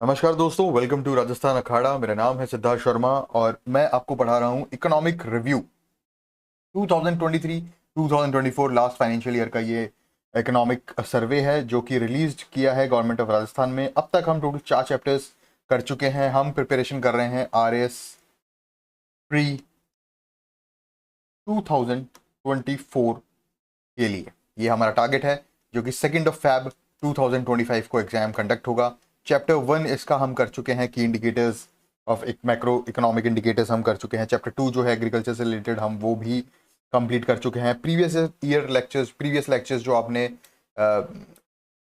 नमस्कार दोस्तों, welcome to Rajasthan अखाड़ा। मेरा नाम है सिद्धार्थ शर्मा और मैं आपको पढ़ा रहा हूँ economic review 2023-2024 last financial year का। ये इकोनॉमिक सर्वे है जो कि रिलीज किया है गवर्नमेंट ऑफ राजस्थान में। अब तक हम टोटल 4 चैप्टर्स कर चुके हैं। हम प्रिपरेशन कर रहे हैं RAS प्री 2024 के लिए। ये हमारा टारगेट है जो कि 2 Feb 2025 को एग्जाम कंडक्ट होगा। चैप्टर 1 इसका हम कर चुके हैं, की इंडिकेटर्स ऑफ एक मैक्रो इकोनॉमिक इंडिकेटर्स हम कर चुके हैं। चैप्टर 2 जो है एग्रीकल्चर से रिलेटेड, हम वो भी कंप्लीट कर चुके हैं। प्रीवियस लेक्चर्स जो आपने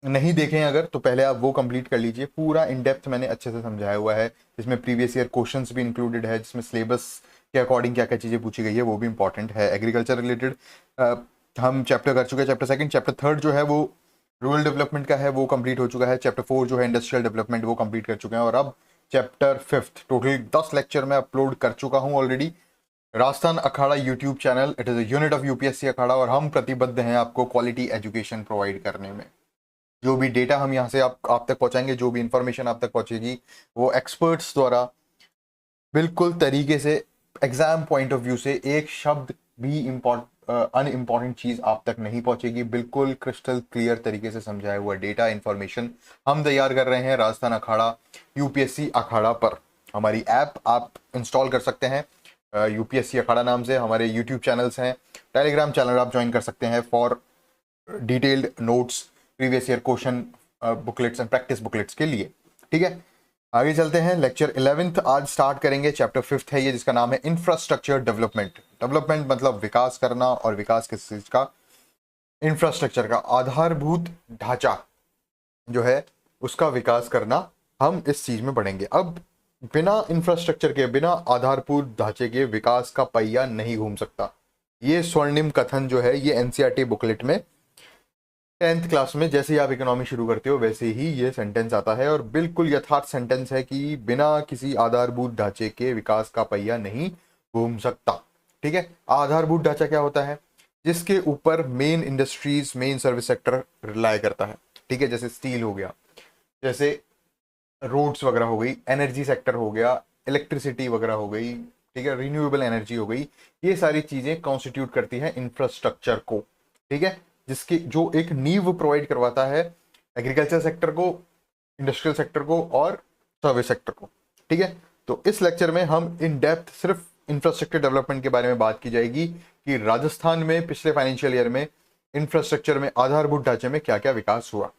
नहीं देखे हैं अगर, तो पहले आप वो कंप्लीट कर लीजिए। पूरा इन डेप्थ मैंने अच्छे से समझाया हुआ है, जिसमें प्रीवियस ईयर क्वेश्चंस भी इंक्लूडेड है, जिसमें सिलेबस के अकॉर्डिंग क्या क्या चीज़ें पूछी गई है वो भी इंपॉर्टेंट है। एग्रीकल्चर रिलेटेड हम चैप्टर कर चुके हैं। चैप्टर 2, चैप्टर 3 जो है वो रूरल डेवलपमेंट का है, वो कंप्लीट हो चुका है। चैप्टर 4 जो है इंडस्ट्रियल डेवलपमेंट, वो कंप्लीट कर चुके हैं। और अब चैप्टर 5 टोटल 10 लेक्चर मैं अपलोड कर चुका हूं already. Rajasthan Akhada YouTube channel, it is a unit of UPSC Akhada, और हम प्रतिबद्ध हैं आपको क्वालिटी एजुकेशन प्रोवाइड करने में। जो भी डेटा हम यहाँ से आप तक पहुँचाएंगे, जो भी इंफॉर्मेशन आप तक पहुँचेगी, वो एक्सपर्ट्स द्वारा बिल्कुल तरीके से, एग्जाम पॉइंट ऑफ व्यू से एक शब्द भी अनइम्पॉर्टेंट चीज आप तक नहीं पहुंचेगी। बिल्कुल क्रिस्टल क्लियर तरीके से समझाया हुआ डेटा इंफॉर्मेशन हम तैयार कर रहे हैं राजस्थान अखाड़ा यूपीएससी अखाड़ा पर। हमारी ऐप आप इंस्टॉल कर सकते हैं यूपीएससी अखाड़ा नाम से। हमारे यूट्यूब चैनल्स हैं, टेलीग्राम चैनल आप ज्वाइन कर सकते हैं for detailed notes, previous year question booklets and practice booklets के लिए। ठीक है, आगे चलते हैं। लेक्चर 11th आज स्टार्ट करेंगे। चैप्टर 5 है ये, जिसका नाम है इंफ्रास्ट्रक्चर डेवलपमेंट। डेवलपमेंट मतलब विकास करना, और विकास किस चीज का? इंफ्रास्ट्रक्चर का, आधारभूत ढांचा जो है उसका विकास करना हम इस चीज में पढ़ेंगे। अब बिना इंफ्रास्ट्रक्चर के, बिना आधारभूत ढांचे के विकास का पहिया नहीं घूम सकता। ये स्वर्णिम कथन जो है ये एनसीईआरटी बुकलेट में 10th क्लास में जैसे ही आप इकोनॉमी शुरू करते हो वैसे ही ये सेंटेंस आता है, और बिल्कुल यथार्थ सेंटेंस है कि बिना किसी आधारभूत ढांचे के विकास का पहिया नहीं घूम सकता। ठीक है, आधारभूत ढांचा क्या होता है? जिसके ऊपर main industries, main service sector rely करता है। ठीक है, जैसे स्टील हो गया, जैसे रोड्स वगैरह हो गई, एनर्जी सेक्टर हो गया, इलेक्ट्रिसिटी वगैरह हो गई, ठीक है, रिन्यूएबल एनर्जी हो गई। ये सारी चीजें कॉन्स्टिट्यूट करती है इंफ्रास्ट्रक्चर को। ठीक है, जिसकी जो एक नींव प्रोवाइड करवाता है एग्रीकल्चर सेक्टर को, इंडस्ट्रियल सेक्टर को और सर्विस सेक्टर को। ठीक है, तो इस लेक्चर में हम इन डेप्थ सिर्फ इंफ्रास्ट्रक्चर डेवलपमेंट के बारे में बात की जाएगी कि राजस्थान में पिछले फाइनेंशियल ईयर में इंफ्रास्ट्रक्चर में, आधारभूत ढांचे में क्या क्या विकास हुआ।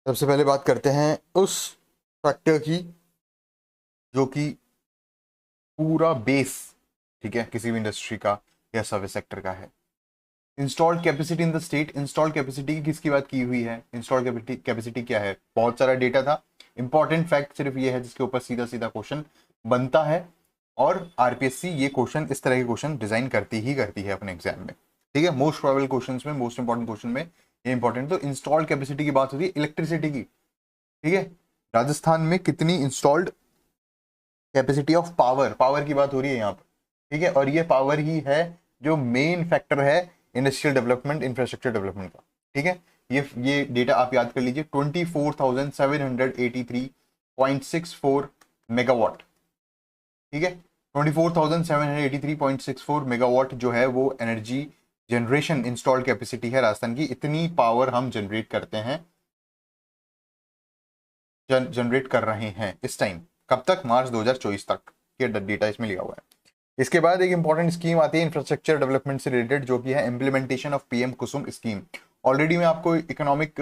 सबसे पहले बात करते हैं उस फैक्टर की जो कि पूरा बेस, ठीक है, किसी भी इंडस्ट्री का या सर्विस सेक्टर का है। Installed capacity in the state. Installed capacity की किसकी बात की हुई है? इंस्टॉल्ड कैपेसिटी क्या है? बहुत सारा डेटा था। इंपॉर्टेंट फैक्ट सिर्फ ये है जिसके ऊपर सीधा सीधा क्वेश्चन बनता है, और आरपीएससी ये क्वेश्चन, इस तरह के क्वेश्चन डिजाइन करती ही करती है अपने एग्जाम में। ठीक है, मोस्ट प्रोबेबल क्वेश्चन में, मोस्ट इंपॉर्टेंट क्वेश्चन में ये इंपॉर्टेंट। तो इंस्टॉल्ड कैपेसिटी की बात होती है इलेक्ट्रिसिटी की। ठीक है, राजस्थान में कितनी installed capacity of power, power की बात हो रही है यहाँ पर। ठीक है, और ये पावर ही है जो मेन फैक्टर है इंडस्ट्रियल डेवलपमेंट, इंफ्रास्ट्रक्चर डेवलपमेंट का। ठीक है, ये डेटा आप याद कर लीजिए, 24,783.64 मेगावाट। ठीक है, 24,783.64 मेगावाट जो है वो एनर्जी जनरेशन इंस्टॉल्ड कैपेसिटी है राजस्थान की। इतनी पावर हम जनरेट करते हैं, जनरेट कर रहे हैं इस टाइम। कब तक? मार्च 2024 तक, ये डेटा इसमें लिखा हुआ है। इसके बाद एक इंपॉर्टेंट स्कीम आती है इंफ्रास्ट्रक्चर डेवलपमेंट से रिलेटेड, जो कि है implementation of PM Kusum scheme. Already मैं आपको इकोनॉमिक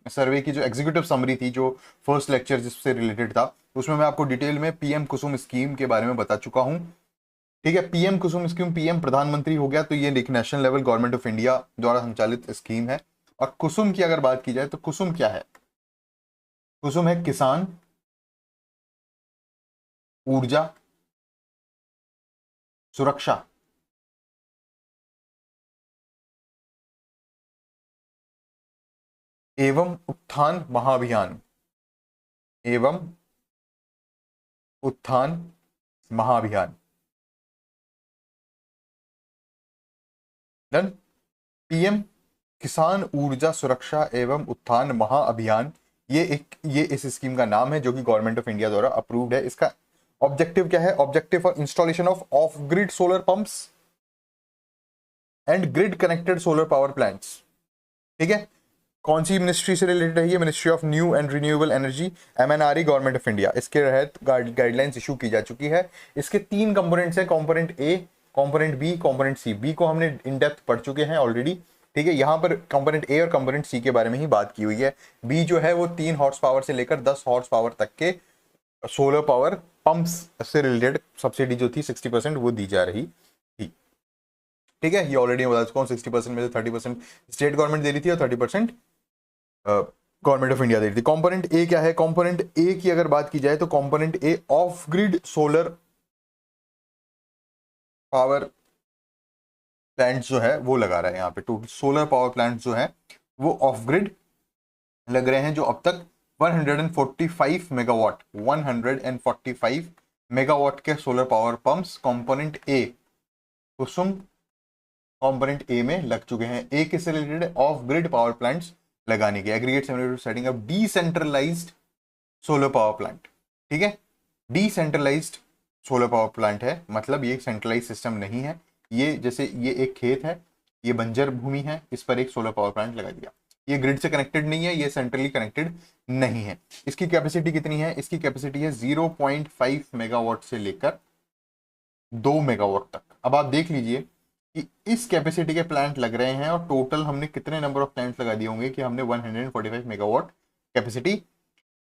सर्वे की जो एग्जीक्यूटिव समरी थी, जो फर्स्ट लेक्चर जिससे रिलेटेड था, उसमें मैं आपको डिटेल में पीएम कुसुम स्कीम के बारे में बता चुका हूं। ठीक है, पीएम कुसुम स्कीम, पीएम प्रधानमंत्री हो गया, तो ये एक national level government of India द्वारा संचालित स्कीम है। और कुसुम की अगर बात की जाए तो कुसुम क्या है? कुसुम है किसान, ऊर्जा, सुरक्षा, एवं उत्थान महाअभियान, एवं उत्थान महाअभियान। डन। पीएम किसान ऊर्जा सुरक्षा एवं उत्थान महाअभियान, ये इस स्कीम का नाम है जो कि गवर्नमेंट ऑफ इंडिया द्वारा अप्रूव्ड है। इसका ऑब्जेक्टिव क्या है? Objective for installation of grid solar pumps and grid connected solar power plants. ठीक है, कौन सी मिनिस्ट्री से रिलेटेड है ये? Ministry of new and renewable energy, MNRE, government of India. इसके तहत गाइडलाइंस इशू की जा चुकी है। इसके 3 कंपोनेंट्स हैं, component A, component B, component C. B को हमने इन डेप्थ पढ़ चुके हैं ऑलरेडी। ठीक है, यहाँ पर कंपोनेंट ए और कंपोनेंट सी के बारे में ही बात की हुई है। बी जो है वो 3 हॉर्स पावर से लेकर 10 हॉर्स पावर तक के सोलर पावर पंप्स से रिलेटेड सब्सिडी जो थी 60% वो दी जा रही थी। ठीक है, ये ऑलरेडी बता चुका हूँ। 60% में से 30% स्टेट गवर्नमेंट दे रही थी और 30% गवर्नमेंट ऑफ इंडिया दे रही थी। कंपोनेंट ए क्या है? कंपोनेंट ए की अगर बात की जाए तो component A of grid solar power plant जो है वो लगा रहा है। यहाँ पे टोटल सोलर पावर प्लांट जो है वो ऑफ ग्रिड लग रहे हैं, जो अब तक 145 मेगावाट 145 मेगावाट के सोलर पावर पंप्स कंपोनेंट ए, कुसुम कंपोनेंट ए में लग चुके हैं। ए किससे रिलेटेड है? ऑफ ग्रिड पावर प्लांट्स लगाने के। Aggregate setting up decentralised solar power plant. ठीक है, डिसेंट्रलाइज्ड सोलर पावर प्लांट है, मतलब ये सेंट्रलाइज सिस्टम नहीं है। ये जैसे ये एक खेत है, ये बंजर भूमि है, इस पर एक सोलर पावर प्लांट लगा दिया। ये ग्रिड से कनेक्टेड नहीं है, ये सेंट्रली कनेक्टेड नहीं है। इसकी कैपेसिटी कितनी है? इसकी कैपेसिटी है 0.5 मेगावाट से लेकर 2 मेगावाट तक। अब आप देख लीजिए कि इस कैपेसिटी के प्लांट लग रहे हैं और टोटल हमने कितने नंबर ऑफ प्लांट्स लगा दिए होंगे कि हमने 145 मेगावाट कैपेसिटी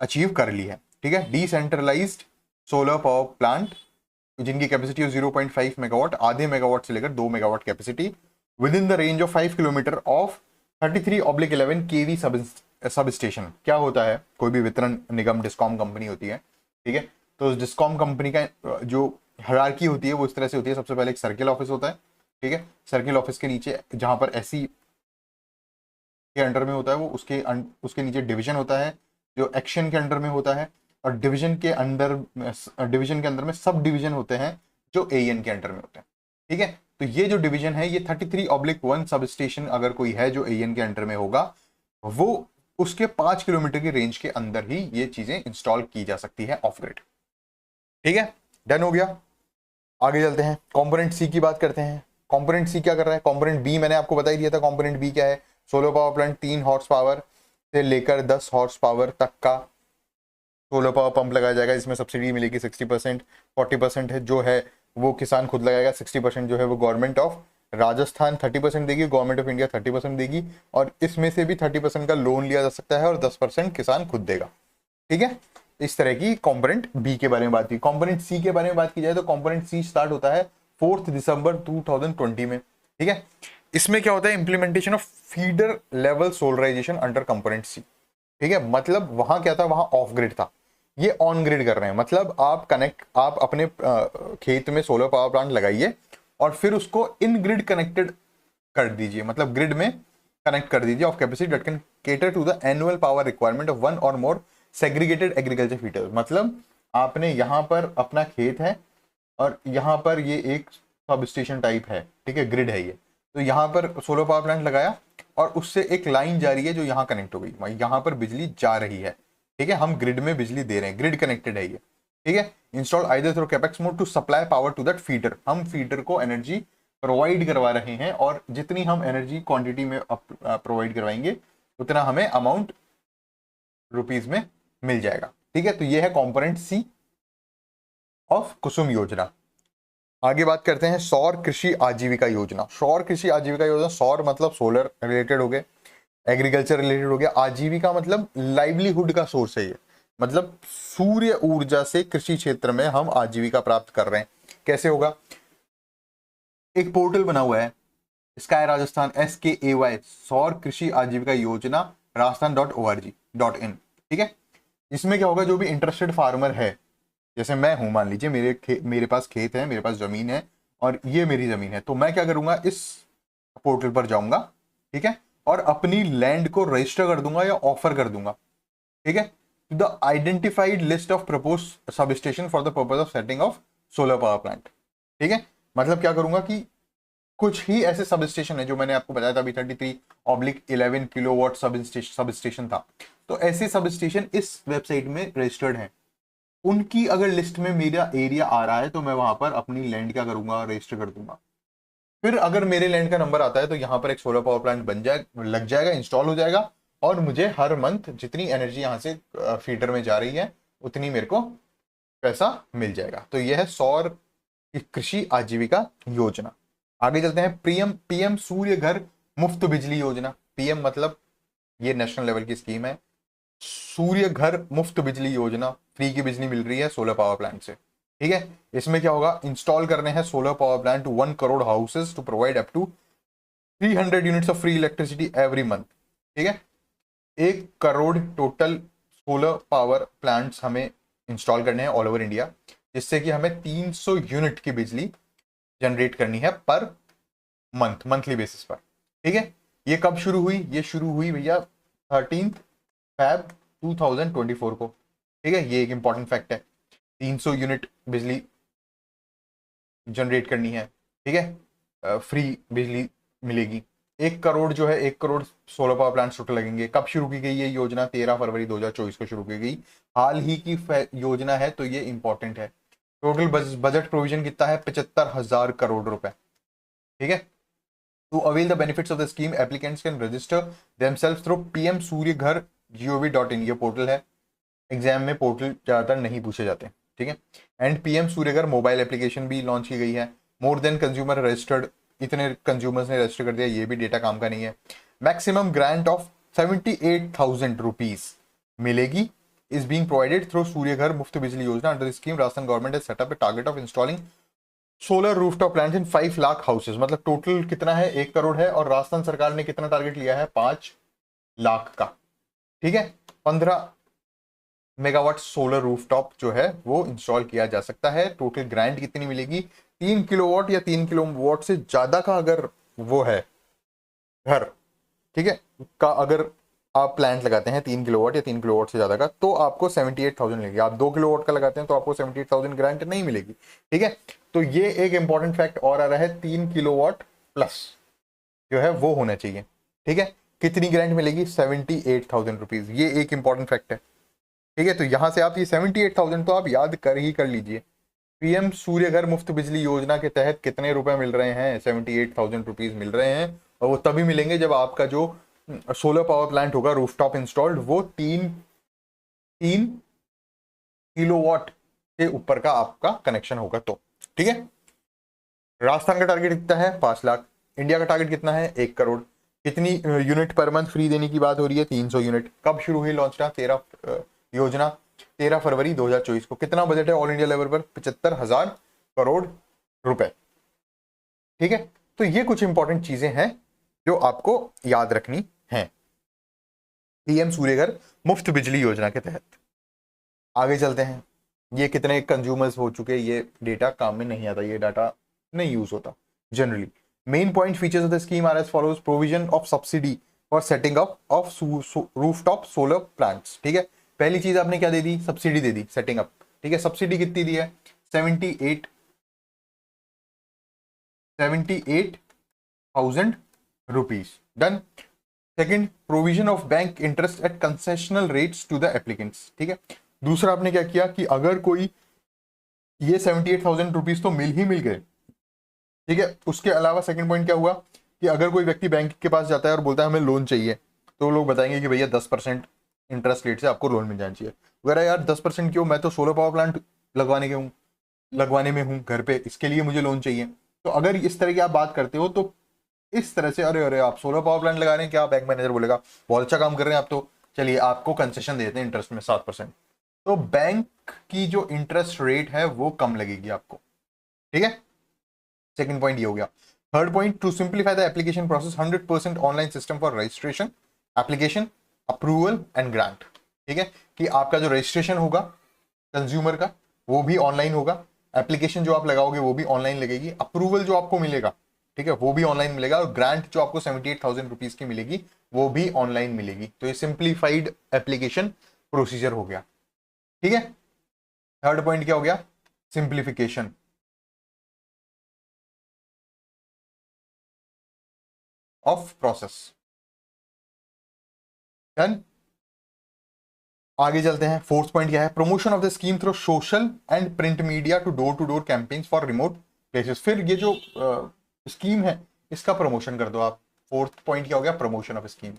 अचीव कर ली है। ठीक है, डिसेंट्रलाइज्ड सोलर पावर प्लांट जिनकी कैपेसिटी है 0.5 मेगावाट, आधे मेगावाट से लेकर 2 megawatt capacity, within the range of 5 kilometre of 33/11 KV sub station. क्या होता है? कोई भी वितरण निगम डिस्कॉम कंपनी होती है, ठीक है, तो उस डिस्कॉम कंपनी का जो हायरार्की होती है वो इस तरह से होती है। सबसे पहले एक सर्किल ऑफिस होता है। ठीक है, सर्किल ऑफिस के नीचे जहां पर एससी के अंडर में होता है वो उसके नीचे डिवीजन होता है जो एक्शन के अंडर में होता है, और डिवीजन के अंदर में सब डिवीजन होते हैं जो एएन के अंडर में होते हैं। ठीक है, तो ये जो डिवीजन है ये 33/1 सब स्टेशन अगर कोई है जो एएन के अंडर में होगा, वो उसके 5 किलोमीटर की रेंज के अंदर ही ये चीजें इंस्टॉल की जा सकती है ऑफ ग्रिड। ठीक है, डन हो गया। आगे चलते हैं, कंपोनेंट सी की बात करते हैं। कंपोनेंट सी क्या कर रहा है? कंपोनेंट बी मैंने आपको बता ही दिया था। कंपोनेंट बी क्या है? Solar power plant 3 horse power से लेकर 10 हॉर्स पावर तक का सोलर पावर पंप लगाया जाएगा, जिसमें सब्सिडी मिलेगी 60%। 40% है जो है वो किसान खुद लगाएगा, 60% जो है वो गवर्नमेंट ऑफ राजस्थान 30% देगी, गवर्नमेंट ऑफ इंडिया 30% देगी, और इसमें से भी 30% का लोन लिया जा सकता है और 10% किसान खुद देगा। ठीक है, इस तरह की कंपोनेंट बी के बारे में बात की। कंपोनेंट सी के बारे में बात की जाए तो कंपोनेंट सी स्टार्ट होता है 4 दिसंबर 2020 में। ठीक है, इसमें क्या होता है? Implementation of feeder level solarisation under component C. ठीक है, मतलब वहां क्या था? वहां ऑफ ग्रिड था, ये ऑन ग्रिड कर रहे हैं। मतलब आप अपने खेत में सोलर पावर प्लांट लगाइए और फिर उसको इन ग्रिड कनेक्टेड कर दीजिए, मतलब ग्रिड में कनेक्ट कर दीजिए of capacity that can cater to the annual power requirement of 1 और मोर सेग्रीगेटेड एग्रीकल्चर फीडर्स। मतलब आपने यहाँ पर अपना खेत है और यहाँ पर ये एक सब स्टेशन टाइप है, ठीक है, ग्रिड है ये, तो यहाँ पर सोलर पावर प्लांट लगाया और उससे एक लाइन जा रही है जो यहाँ कनेक्ट हो गई, यहाँ पर बिजली जा रही है। ठीक है, हम ग्रिड में बिजली दे रहे हैं, ग्रिड कनेक्टेड है ये। ठीक है, install either through capex mode to supply power to that feeder. हम फीडर को एनर्जी प्रोवाइड करवा रहे हैं और जितनी हम एनर्जी क्वांटिटी में प्रोवाइड करवाएंगे उतना हमें अमाउंट रुपीज में मिल जाएगा। ठीक है, तो ये है कंपोनेंट सी ऑफ कुसुम योजना। आगे बात करते हैं सौर कृषि आजीविका योजना। सौर कृषि आजीविका योजना, सौर मतलब सोलर रिलेटेड हो गए, एग्रीकल्चर रिलेटेड हो गया, आजीविका मतलब लाइवलीहुड का सोर्स है ये, मतलब सूर्य ऊर्जा से कृषि क्षेत्र में हम आजीविका प्राप्त कर रहे हैं। कैसे होगा? एक पोर्टल बना हुआ है स्काई राजस्थान SKAY सौर कृषि आजीविका योजना rajasthan.org.in। ठीक है, इसमें क्या होगा? जो भी इंटरेस्टेड फार्मर है, जैसे मैं हूं, मान लीजिए मेरे पास खेत है, मेरे पास जमीन है और ये मेरी जमीन है, तो मैं क्या करूंगा? इस पोर्टल पर जाऊंगा, ठीक है, और अपनी लैंड को रजिस्टर कर दूंगा या ऑफर कर दूंगा। ठीक है, the identified list of propose sub station for the purpose of setting of solar power plant. ठीक है, मतलब क्या करूंगा कि कुछ ही ऐसे सब स्टेशन है जो मैंने आपको बताया था अभी 33/11 किलोवाट सब स्टेशन था। तो ऐसे सब स्टेशन इस वेबसाइट में रजिस्टर्ड हैं। उनकी अगर लिस्ट में मेरा एरिया आ रहा है तो मैं वहां पर अपनी लैंड क्या करूंगा, रजिस्टर कर दूंगा। फिर अगर मेरे लैंड का नंबर आता है तो यहाँ पर एक सोलर पावर प्लांट बन जाए, लग जाएगा, इंस्टॉल हो जाएगा, और मुझे हर मंथ जितनी एनर्जी यहाँ से फीडर में जा रही है उतनी मेरे को पैसा मिल जाएगा। तो यह है सौर कृषि आजीविका योजना। आगे चलते हैं, पीएम पीएम सूर्य घर मुफ्त बिजली योजना। पीएम मतलब ये नेशनल लेवल की स्कीम है। सूर्य घर मुफ्त बिजली योजना, फ्री की बिजली मिल रही है सोलर पावर प्लांट से। ठीक है, इसमें क्या होगा, इंस्टॉल करने हैं solar power plant to 1 crore houses to provide up to 300 units of free electricity every month. ठीक है, 1 crore total solar power plants हमें इंस्टॉल करने हैं ऑल ओवर इंडिया, जिससे कि हमें 300 यूनिट की बिजली जनरेट करनी है पर मंथली बेसिस पर। ठीक है, ये कब शुरू हुई, ये शुरू हुई भैया 13 Feb 2024 को। ठीक है, ये एक इंपॉर्टेंट फैक्ट है, 300 यूनिट बिजली जनरेट करनी है। ठीक है, फ्री बिजली मिलेगी। 1 करोड़ जो है, 1 crore solar power plant total लगेंगे। कब शुरू की गई ये योजना, 13 फरवरी 2024 को शुरू की गई, हाल ही की योजना है, तो ये इंपॉर्टेंट है। टोटल बजट प्रोविजन कितना है, 75,000 करोड़ रुपए। ठीक है, to avail the benefits of the scheme applicants can register themselves through PM Surya Ghar gov.in, ये पोर्टल है। एग्जाम में पोर्टल ज्यादातर नहीं पूछे जाते। ठीक है, एंड पीएम सूर्य घर मोबाइल एप्लीकेशन भी लॉन्च की गई है। मोर देन कंज्यूमर रजिस्टर्ड, इतने कंज्यूमर्स ने रजिस्टर कर दिया, ये भी डेटा काम का नहीं है। मैक्सिमम ग्रांट ऑफ 78,000 रुपीज मिलेगी, इज बीइंग प्रोवाइडेड थ्रू सूर्य घर मुफ्त बिजली योजना। Under the scheme Rajasthan government has set up a target of installing solar rooftop plants in 5 lakh houses. मतलब टोटल कितना है, 1 करोड़ है, और राजस्थान सरकार ने कितना टारगेट लिया है, 5 लाख का। ठीक है, 15 मेगावाट सोलर रूफटॉप जो है वो इंस्टॉल किया जा सकता है। टोटल ग्रांट कितनी मिलेगी, 3 किलोवाट या 3 किलोवाट से ज्यादा का अगर वो है घर, ठीक है, का अगर आप प्लांट लगाते हैं 3 किलोवाट या 3 किलोवाट से ज्यादा का, तो आपको 78,000 मिलेगी। आप 2 किलोवाट का लगाते हैं तो आपको 78,000 ग्रांट नहीं मिलेगी। ठीक है, तो ये एक इंपॉर्टेंट फैक्ट और आ रहा है, 3 किलोवाट प्लस जो है वो होना चाहिए। ठीक है, कितनी ग्रांट मिलेगी, 78,000 रुपीज, ये एक इंपॉर्टेंट फैक्ट है। ठीक है, तो यहां से आप ये 78,000 तो आप याद कर लीजिए। पीएम सूर्य घर मुफ्त बिजली योजना के तहत कितने रुपए मिल रहे हैं, 78,000 रुपीज मिल रहे हैं, और वो तभी मिलेंगे जब आपका जो सोलर पावर प्लांट होगा रूफटॉप इंस्टॉल्ड, वो 3 किलोवाट के ऊपर का आपका कनेक्शन होगा तो। ठीक है, राजस्थान का टारगेट कितना है, 5 लाख। इंडिया का टारगेट कितना है, 1 करोड़। कितनी यूनिट पर मंथ फ्री देने की बात हो रही है, 300 यूनिट। कब शुरू हुई लॉन्च था, योजना 13 फरवरी 2024 को। कितना बजट है ऑल इंडिया लेवल पर, 75,000 करोड़ रुपए। ठीक है, तो ये कुछ इंपॉर्टेंट चीजें हैं जो आपको याद रखनी है पीएम सूर्य घर मुफ्त बिजली योजना के तहत। आगे चलते हैं, ये कितने कंज्यूमर्स हो चुके, ये डेटा काम में नहीं आता, ये डाटा नहीं यूज होता generally. Main point features of the scheme are as follows, provision of subsidy for setting up of rooftop solar plants. ठीक है, पहली चीज आपने क्या दे दी, सब्सिडी दे दी सेटिंग अप। ठीक है, सब्सिडी कितनी दी है, 78,000 rupees, done. Second, provision of bank interest at concessional rates to the applicants. ठीक है, दूसरा आपने क्या किया कि अगर कोई, ये 78,000 रुपीज तो मिल ही मिल गए। ठीक है, उसके अलावा सेकंड पॉइंट क्या हुआ कि अगर कोई व्यक्ति बैंक के पास जाता है और बोलता है हमें लोन चाहिए, तो लोग बताएंगे कि भैया 10% इंटरेस्ट रेट से आपको लोन मिल जाना चाहिए। अगर यार 10% क्यों, मैं तो सोलर पावर प्लांट लगवाने में हूँ घर पे, इसके लिए मुझे लोन चाहिए। तो अगर इस तरह की आप बात करते हो तो इस तरह से, अरे अरे आप सोलर पावर प्लांट लगा रहे हैं क्या, बैंक मैनेजर बोलेगा बहुत अच्छा काम कर रहे हैं आप, तो चलिए आपको कंसेशन देते हैं इंटरेस्ट में 7%। तो बैंक की जो इंटरेस्ट रेट है वो कम लगेगी आपको। ठीक है, सेकंड पॉइंट ये हो गया। Third point, to simplify the application process, 100% online system for registration, application, approval and grant. ठीक है, कि आपका जो रजिस्ट्रेशन होगा कंज्यूमर का वो भी ऑनलाइन होगा, एप्लीकेशन जो आप लगाओगे वो भी ऑनलाइन लगेगी, अप्रूवल जो आपको मिलेगा, ठीक है, वो भी ऑनलाइन मिलेगा, और ग्रांट जो आपको 78,000 रुपीज की मिलेगी वो भी ऑनलाइन मिलेगी। तो ये सिंप्लीफाइड एप्लीकेशन प्रोसीजर हो गया। ठीक है, थर्ड पॉइंट क्या हो गया, सिंप्लीफिकेशन। Of process. डन। आगे चलते हैं। फोर्थ पॉइंट क्या है? Promotion of the scheme through social and print media to door campaigns for remote places. फिर ये जो स्कीम है इसका प्रमोशन कर दो आप। फोर्थ पॉइंट क्या हो गया? Promotion of scheme.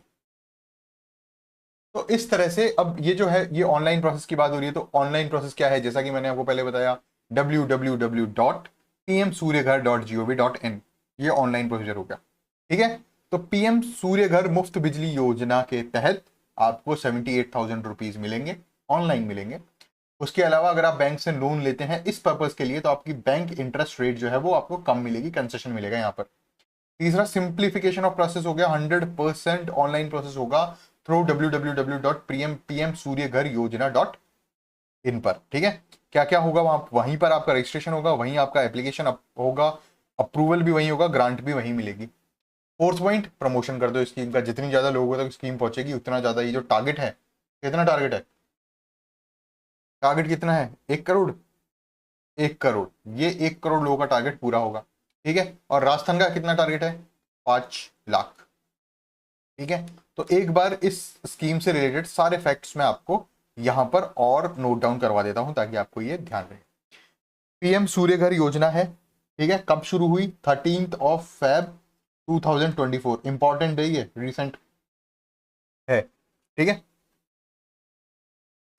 तो इस तरह से अब ये जो है ये ऑनलाइन प्रोसेस की बात हो रही है। तो ऑनलाइन प्रोसेस क्या है? जैसा कि मैंने आपको पहले बताया www.pmsuryaghar.gov.in, ये ऑनलाइन प्रोसीजर हो गया। ठीक है। तो पीएम सूर्य घर मुफ्त बिजली योजना के तहत आपको 78,000 रुपीज मिलेंगे, ऑनलाइन मिलेंगे। उसके अलावा अगर आप बैंक से लोन लेते हैं इस पर्पज के लिए तो आपकी बैंक इंटरेस्ट रेट जो है वो आपको कम मिलेगी, कंसेशन मिलेगा यहाँ पर। तीसरा सिंप्लीफिकेशन ऑफ प्रोसेस हो गया, 100% ऑनलाइन प्रोसेस होगा थ्रू www.pmsuryaghar.योजना.in पर। ठीक है। क्या क्या होगा वहां? वहीं पर आपका रजिस्ट्रेशन होगा, वहीं आपका एप्लीकेशन होगा, अप्रूवल भी वहीं होगा, ग्रांट भी वहीं मिलेगी। फोर्थ पॉइंट, प्रमोशन कर दो स्कीम का। जितनी ज्यादा लोगों तक स्कीम पहुंचेगी उतना ज्यादा ये जो टारगेट है, कितना टारगेट है? टारगेट कितना है? 1 करोड़। 1 करोड़, ये 1 करोड़ लोगों का टारगेट पूरा होगा। ठीक है। और राजस्थान का कितना टारगेट है? 5 लाख। ठीक है। तो एक बार इस स्कीम से रिलेटेड सारे फैक्ट्स मैं आपको यहां पर और नोट डाउन करवा देता हूं ताकि आपको ये ध्यान रहे। पीएम सूर्य घर योजना है। ठीक है। कब शुरू हुई? 13 Feb 2024। इंपॉर्टेंट है ये, रिसेंट है। ठीक है।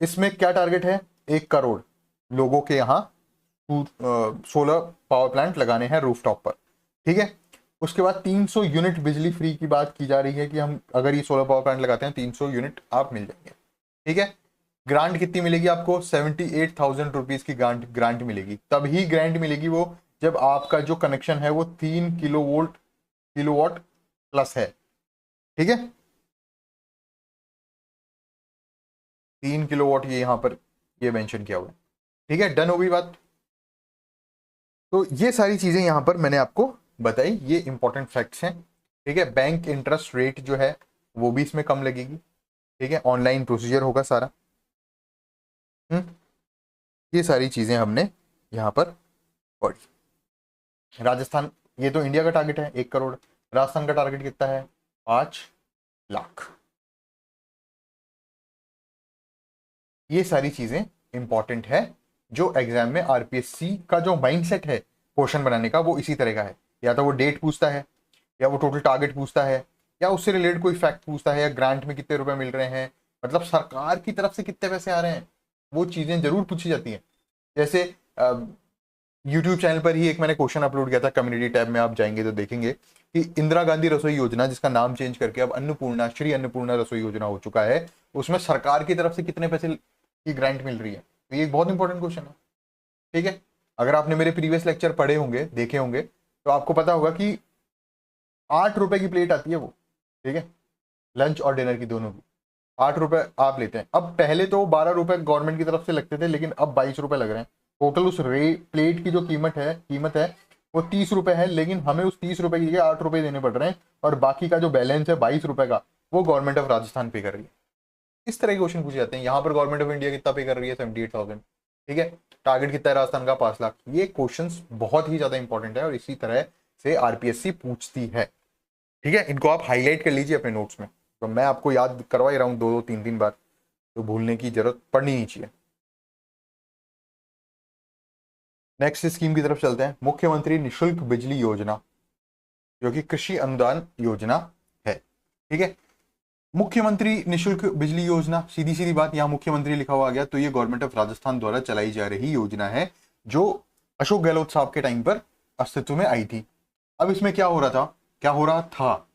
इसमें क्या टारगेट है? 1 करोड़ लोगों के यहां सोलर पावर प्लांट लगाने हैं रूफटॉप पर। ठीक है। उसके बाद 300 यूनिट बिजली फ्री की बात की जा रही है कि हम अगर ये सोलर पावर प्लांट लगाते हैं 300 यूनिट आप मिल जाएंगे। ठीक है। ग्रांट कितनी मिलेगी आपको? 78,000 रुपीज की ग्रांट मिलेगी। तभी ग्रांट मिलेगी वो जब आपका जो कनेक्शन है वो 3 किलोवाट प्लस है। ठीक है। 3 किलोवाट ये यहां पर ये मेंशन किया हुआ है। ठीक है। डन हो गई बात। तो ये सारी चीजें यहां पर मैंने आपको बताई, ये इंपॉर्टेंट फैक्ट्स हैं। ठीक है। बैंक इंटरेस्ट रेट जो है वो भी इसमें कम लगेगी। ठीक है। ऑनलाइन प्रोसीजर होगा सारा। ये सारी चीजें हमने यहां पर पढ़ी। राजस्थान, ये तो इंडिया का टारगेट है 1 करोड़। राजस्थान का टारगेट कितना है? 5 लाख। ये सारी चीजें इंपॉर्टेंट है। जो एग्जाम में आरपीएससी का जो माइंडसेट है क्वेश्चन बनाने का वो इसी तरह का है। या तो वो डेट पूछता है, या वो टोटल टारगेट पूछता है, या उससे रिलेटेड कोई फैक्ट पूछता है, या ग्रांट में कितने रुपए मिल रहे हैं, मतलब सरकार की तरफ से कितने पैसे आ रहे हैं, वो चीजें जरूर पूछी जाती हैं। जैसे यूट्यूब चैनल पर ही एक मैंने क्वेश्चन अपलोड किया था, कम्युनिटी टैब में आप जाएंगे तो देखेंगे कि इंदिरा गांधी रसोई योजना, जिसका नाम चेंज करके अब अन्नपूर्णा, श्री अन्नपूर्णा रसोई योजना हो चुका है, उसमें सरकार की तरफ से कितने पैसे की ग्रांट मिल रही है। तो ये एक बहुत इंपॉर्टेंट क्वेश्चन है। ठीक है। अगर आपने मेरे प्रीवियस लेक्चर पढ़े होंगे, देखे होंगे, तो आपको पता होगा कि 8 रुपए की प्लेट आती है वो। ठीक है। लंच और डिनर की दोनों की 8 रुपए आप लेते हैं। अब पहले तो 12 रुपए गवर्नमेंट की तरफ से लगते थे, लेकिन अब 22 रुपए लग रहे हैं। टोटल उस प्लेट की जो कीमत है वो 30 रुपए है, लेकिन हमें उस 30 रुपए की जगह 8 रुपए देने पड़ रहे हैं, और बाकी का जो बैलेंस है 22 रुपए का वो गवर्नमेंट ऑफ राजस्थान पे कर रही है। इस तरह के क्वेश्चन पूछे जाते हैं। यहाँ पर गवर्नमेंट ऑफ इंडिया कितना पे कर रही है? 78,000। ठीक है। टारगेट कितना है राजस्थान का? 5 लाख। ये क्वेश्चंस बहुत ही ज्यादा इंपॉर्टेंट है और इसी तरह से आरपीएससी पूछती है। ठीक है। इनको आप हाईलाइट कर लीजिए अपने नोट्स में। तो मैं आपको याद करवा ही रहा हूँ 2-3 बार, तो भूलने की जरूरत पड़नी नहीं चाहिए। नेक्स्ट स्कीम की तरफ चलते हैं। मुख्यमंत्री निशुल्क बिजली योजना, जो कि कृषि अनुदान योजना है। ठीक है। मुख्यमंत्री निशुल्क बिजली योजना, सीधी सीधी बात, यहां मुख्यमंत्री लिखा हुआ आ गया, तो ये गवर्नमेंट ऑफ राजस्थान द्वारा चलाई जा रही योजना है जो अशोक गहलोत साहब के टाइम पर अस्तित्व में आई थी। अब इसमें क्या हो रहा था,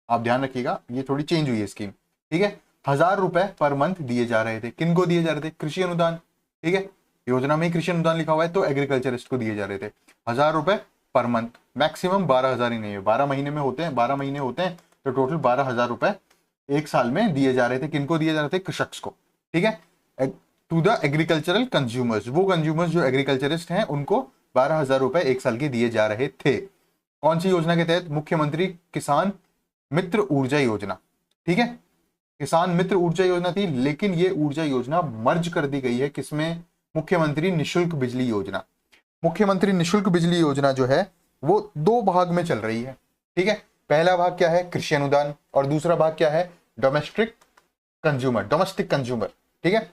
आप ध्यान रखिएगा, ये थोड़ी चेंज हुई है स्कीम। ठीक है। 1,000 रुपए पर मंथ दिए जा रहे थे। किनको दिए जा रहे थे? कृषि अनुदान। ठीक है। योजना में कृषि अनुदान लिखा हुआ है तो एग्रीकल्चरिस्ट को दिए जा रहे थे 1,000 रुपए पर मंथ। मैक्सिमम 12,000 ही नहीं है, 12 महीने में होते हैं, 12 महीने होते हैं, तो टोटल 12,000 रुपए एक साल में दिए जा रहे थे। किनको दिए जा रहे थे? कृषक को। ठीक है। टू द एग्रीकल्चरल कंज्यूमर्स, वो कंज्यूमर्स जो एग्रीकल्चरिस्ट हैं उनको 12,000 रुपए एक साल के दिए जा रहे थे। कौन सी योजना के तहत? मुख्यमंत्री किसान मित्र ऊर्जा योजना। ठीक है। किसान मित्र ऊर्जा योजना थी, लेकिन ये ऊर्जा योजना मर्ज कर दी गई है किसमें? मुख्यमंत्री निशुल्क बिजली योजना। मुख्यमंत्री निशुल्क बिजली योजना जो है वो 2 भाग में चल रही है। ठीक है। पहला भाग क्या है, कृषि अनुदान, और दूसरा भाग क्या है, डोमेस्टिक कंज्यूमर। ठीक है।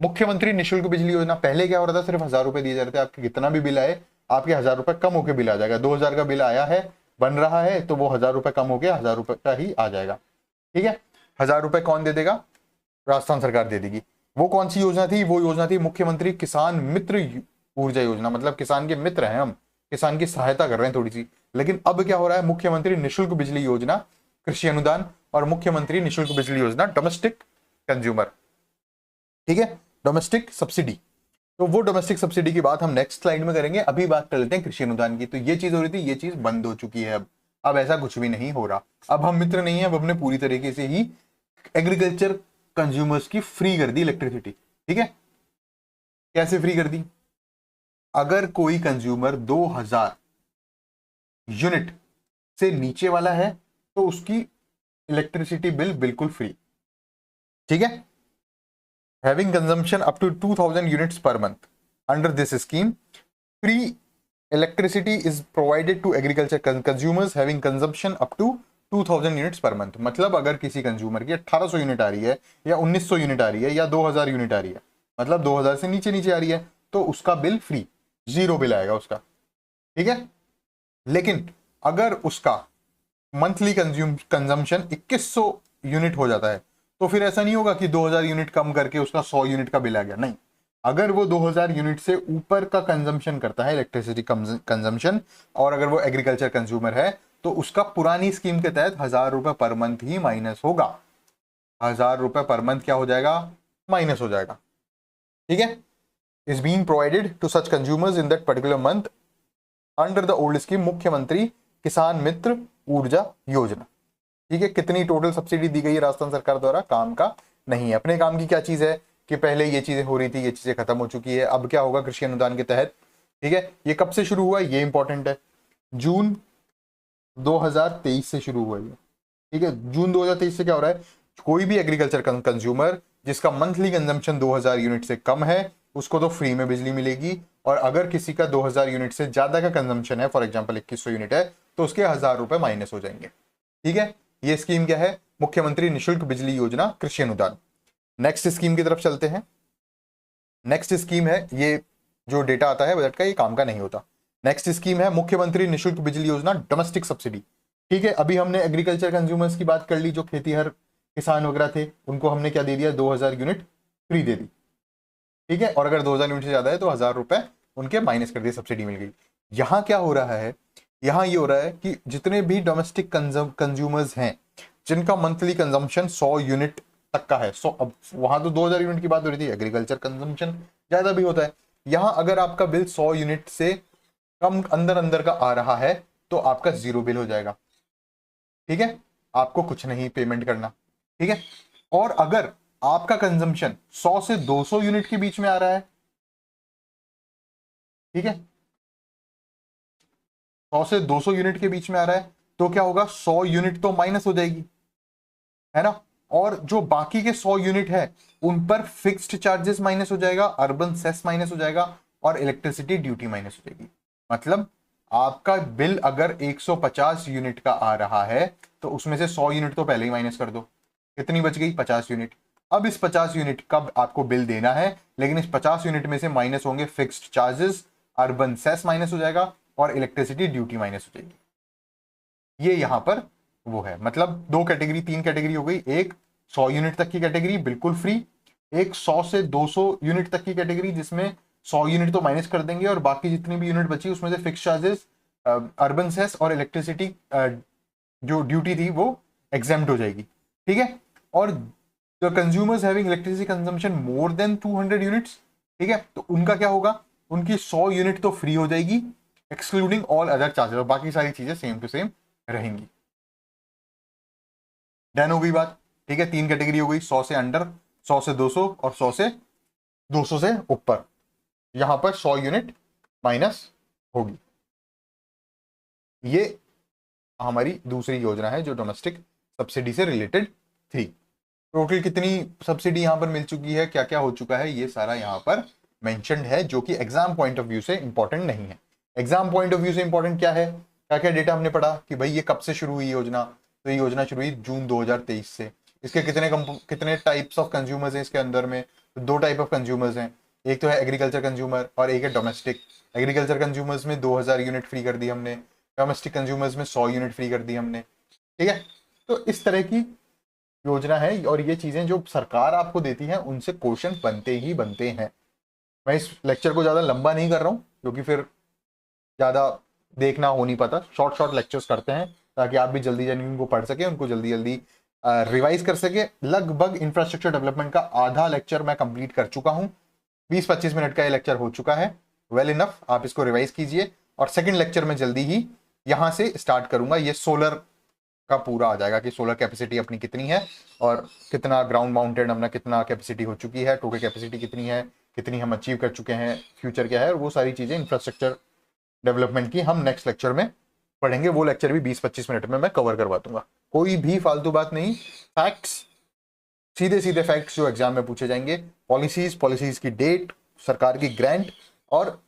मुख्यमंत्री निःशुल्क बिजली योजना, पहले क्या हो रहा था, सिर्फ 1000 रुपए दिए जा रहे थे, आपके कितना भी बिल आए आपके 1000 रुपए कम होकर बिल आ जाएगा। 2000 का बिल आया है, बन रहा है, तो वो 1000 रुपए कम होकर 1000 रुपए का ही आ जाएगा। ठीक है। 1000 रुपए कौन दे देगा, राजस्थान सरकार दे देगी। वो कौन सी योजना थी, वो योजना थी मुख्यमंत्री किसान मित्र ऊर्जा योजना, मतलब किसान के मित्र हैं हम, किसान की सहायता कर रहे हैं थोड़ी सी। लेकिन अब क्या हो रहा है, मुख्यमंत्री निःशुल्क बिजली योजना कृषि अनुदान और मुख्यमंत्री निःशुल्क बिजली योजना डोमेस्टिक कंज्यूमर। ठीक है, डोमेस्टिक सब्सिडी। तो वो डोमेस्टिक सब्सिडी की बात हम नेक्स्ट स्लाइड में करेंगे। अभी बात कर लेते हैं कृषि अनुदान की। तो ये चीज हो रही थी, ये चीज बंद हो चुकी है। अब ऐसा कुछ भी नहीं हो रहा। अब हम मित्र नहीं है, अब हमने पूरी तरीके से ही एग्रीकल्चर कंज्यूमर्स की फ्री कर दी इलेक्ट्रिसिटी। ठीक है, कैसे फ्री कर दी, अगर कोई कंज्यूमर 2000 यूनिट से नीचे वाला है तो उसकी इलेक्ट्रिसिटी बिल बिल्कुल फ्री। ठीक है, having consumption up to 2000 units per month under this scheme, free electricity is provided to agriculture consumers having consumption up to 2000 units per month। मतलब अगर किसी कंज्यूमर की 1800 यूनिट आ रही है या 1900 यूनिट आ रही है या 2000 यूनिट आ रही है, मतलब 2000 से नीचे नीचे आ रही है, तो उसका बिल फ्री, जीरो बिल आएगा उसका। ठीक है, लेकिन अगर उसका मंथली कंजम्पशन 2100 यूनिट हो जाता है तो फिर ऐसा नहीं होगा कि 2000 यूनिट कम करके उसका 100 यूनिट का बिल आ गया। नहीं, अगर वो 2000 यूनिट से ऊपर का कंजम्पशन करता है, इलेक्ट्रिसिटी कंजम्पशन, और अगर वो एग्रीकल्चर कंज्यूमर है, तो उसका पुरानी स्कीम के तहत 1000 रुपए पर मंथ ही माइनस होगा। 1000 रुपए पर मंथ क्या हो जाएगा, माइनस हो जाएगा। ठीक है, is being provided to such consumers in that particular month under the old scheme Mukhyamantri Kisan मित्र ऊर्जा योजना। ठीक है, कितनी टोटल सब्सिडी दी गई है राजस्थान सरकार द्वारा, काम का नहीं है। अपने काम की क्या चीज है कि पहले ये चीजें हो रही थी, ये चीजें खत्म हो चुकी है। अब क्या होगा कृषि अनुदान के तहत। ठीक है, ये कब से शुरू हुआ, ये इंपॉर्टेंट है, जून 2023 से शुरू हुआ है। ठीक है, जून 2023 से क्या हो रहा है, कोई भी एग्रीकल्चर कंज्यूमर जिसका मंथली कंजम्पशन 2000 यूनिट से कम है उसको तो फ्री में बिजली मिलेगी, और अगर किसी का 2000 यूनिट से ज्यादा का कंजम्पशन है, फॉर एग्जाम्पल 2100 यूनिट है, तो उसके 1000 रुपए माइनस हो जाएंगे। ठीक है, ये स्कीम क्या है, मुख्यमंत्री निःशुल्क बिजली योजना कृषि अनुदान। नेक्स्ट स्कीम की तरफ चलते हैं। नेक्स्ट स्कीम है, ये जो डेटा आता है बजट का, ये काम का नहीं होता। नेक्स्ट स्कीम है मुख्यमंत्री निःशुल्क बिजली योजना डोमेस्टिक सब्सिडी। ठीक है, अभी हमने एग्रीकल्चर कंज्यूमर्स की बात कर ली, जो खेतीहर किसान वगैरह थे, उनको हमने क्या दे दिया, 2000 यूनिट फ्री दे दी। ठीक है, और अगर 2000 यूनिट से ज्यादा है तो 1000 रुपए उनके माइनस कर दिए, सब्सिडी मिल गई। यहां क्या हो रहा है, यहां ये हो रहा है कि जितने भी डोमेस्टिक कंज्यूमर्स हैं जिनका मंथली कंजम्पशन 100 यूनिट तक का है, 100, अब वहां तो 2000 यूनिट की बात हो रही थी, एग्रीकल्चर कंजम्पशन ज्यादा भी होता है। यहां अगर आपका बिल 100 यूनिट से कम अंदर अंदर का आ रहा है तो आपका जीरो बिल हो जाएगा। ठीक है, आपको कुछ नहीं पेमेंट करना। ठीक है, और अगर आपका कंजम्पशन 100 से 200 यूनिट के बीच में आ रहा है, ठीक है, 100 से 200 यूनिट के बीच में आ रहा है, तो क्या होगा, 100 यूनिट तो माइनस हो जाएगी, है ना, और जो बाकी के 100 यूनिट है उन पर फिक्स्ड चार्जेस माइनस हो जाएगा, अर्बन सेस माइनस हो जाएगा, और इलेक्ट्रिसिटी ड्यूटी माइनस हो जाएगी। मतलब आपका बिल अगर 150 यूनिट का आ रहा है तो उसमें से 100 यूनिट तो पहले ही माइनस कर दो, कितनी बच गई, 50 यूनिट। अब इस 50 यूनिट का आपको बिल देना है, लेकिन इस 50 यूनिट में से माइनस होंगे fixed charges, urban cess minus हो जाएगा, और इलेक्ट्रिसिटी ड्यूटी माइनस हो जाएगी। ये यहां पर वो है, मतलब दो कैटेगरी, तीन कैटेगरी हो गई। एक 100 यूनिट तक की कैटेगरी बिल्कुल फ्री, एक 100 से 200 यूनिट तक की कैटेगरी जिसमें 100 यूनिट तो माइनस कर देंगे और बाकी जितनी भी यूनिट बची उसमें से फिक्स चार्जेस, अर्बन सेस और इलेक्ट्रिसिटी जो ड्यूटी थी वो एग्जेम्प्ट हो जाएगी। ठीक है, और the consumers having electricity consumption more than 200 units, ठीक है, तो उनका क्या होगा, उनकी 100 यूनिट तो फ्री हो जाएगी एक्सक्लूडिंग ऑल अदर चार्जेस, और बाकी सारी चीजें सेम टू सेम रहेंगी। डन हो गई बात। ठीक है, तीन कैटेगरी हो गई, 100 से अंडर, 100 से 200 और 100 से ऊपर। यहां पर 100 यूनिट माइनस होगी। ये हमारी दूसरी योजना है जो डोमेस्टिक सब्सिडी से रिलेटेड थी। टोटल कितनी सब्सिडी यहां पर मिल चुकी है, क्या क्या हो चुका है, ये सारा यहां पर मेंशन्ड है, जो कि एग्जाम पॉइंट ऑफ व्यू से इंपॉर्टेंट नहीं है। एग्जाम पॉइंट ऑफ व्यू से इंपॉर्टेंट क्या है क्या क्या डेटा हमने पढ़ा कि भाई ये कब से शुरू हुई योजना, तो ये योजना शुरू हुई जून 2023 से। इसके कितने टाइप्स ऑफ कंज्यूमर्स हैं इसके अंदर में, तो 2 टाइप ऑफ कंज्यूमर्स हैं, एक तो है एग्रीकल्चर कंज्यूमर और एक है डोमेस्टिक। एग्रीकल्चर कंज्यूमर्स में 2000 यूनिट फ्री कर दी हमने, डोमेस्टिक कंज्यूमर्स में 100 यूनिट फ्री कर दी हमने, ठीक है। तो इस तरह की योजना है और ये चीजें जो सरकार आपको देती है उनसे क्वेश्चन बनते ही बनते हैं। मैं इस लेक्चर को ज़्यादा लंबा नहीं कर रहा हूँ क्योंकि फिर ज़्यादा देखना हो नहीं पाता, शॉर्ट शॉर्ट लेक्चर्स करते हैं ताकि आप भी जल्दी जल्दी उनको पढ़ सके, उनको जल्दी जल्दी रिवाइज कर सके। लगभग इंफ्रास्ट्रक्चर डेवलपमेंट का आधा लेक्चर मैं कंप्लीट कर चुका हूँ, 20-25 मिनट का ये लेक्चर हो चुका है, वेल इनफ। आप इसको रिवाइज कीजिए और सेकेंड लेक्चर में जल्दी ही यहाँ से स्टार्ट करूंगा। ये सोलर का पूरा आ जाएगा कि सोलर कैपेसिटी अपनी कितनी है और कितना ग्राउंड माउंटेड अपना कितना कैपेसिटी हो चुकी है, टोटल कैपेसिटी कितनी है, कितनी हम अचीव कर चुके हैं, फ्यूचर क्या है, और वो सारी चीज़ें इंफ्रास्ट्रक्चर डेवलपमेंट की हम नेक्स्ट लेक्चर में पढ़ेंगे। वो लेक्चर भी 20-25 मिनट में मैं कवर करवा दूंगा, कोई भी फालतू बात नहीं, फैक्ट्स, सीधे सीधे फैक्ट्स जो एग्जाम में पूछे जाएंगे। पॉलिसीज की डेट, सरकार की ग्रांट और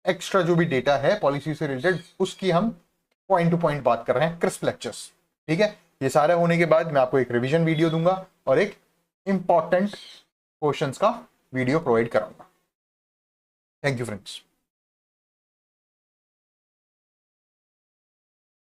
एक्स्ट्रा जो भी डेटा है पॉलिसी से रिलेटेड उसकी हम पॉइंट टू पॉइंट बात कर रहे हैं, क्रिस्प लेक्चर्स, ठीक है। ये सारे होने के बाद मैं आपको एक रिवीजन वीडियो दूंगा और एक इंपॉर्टेंट क्वेश्चंस का वीडियो प्रोवाइड कराऊंगा। Thank you friends.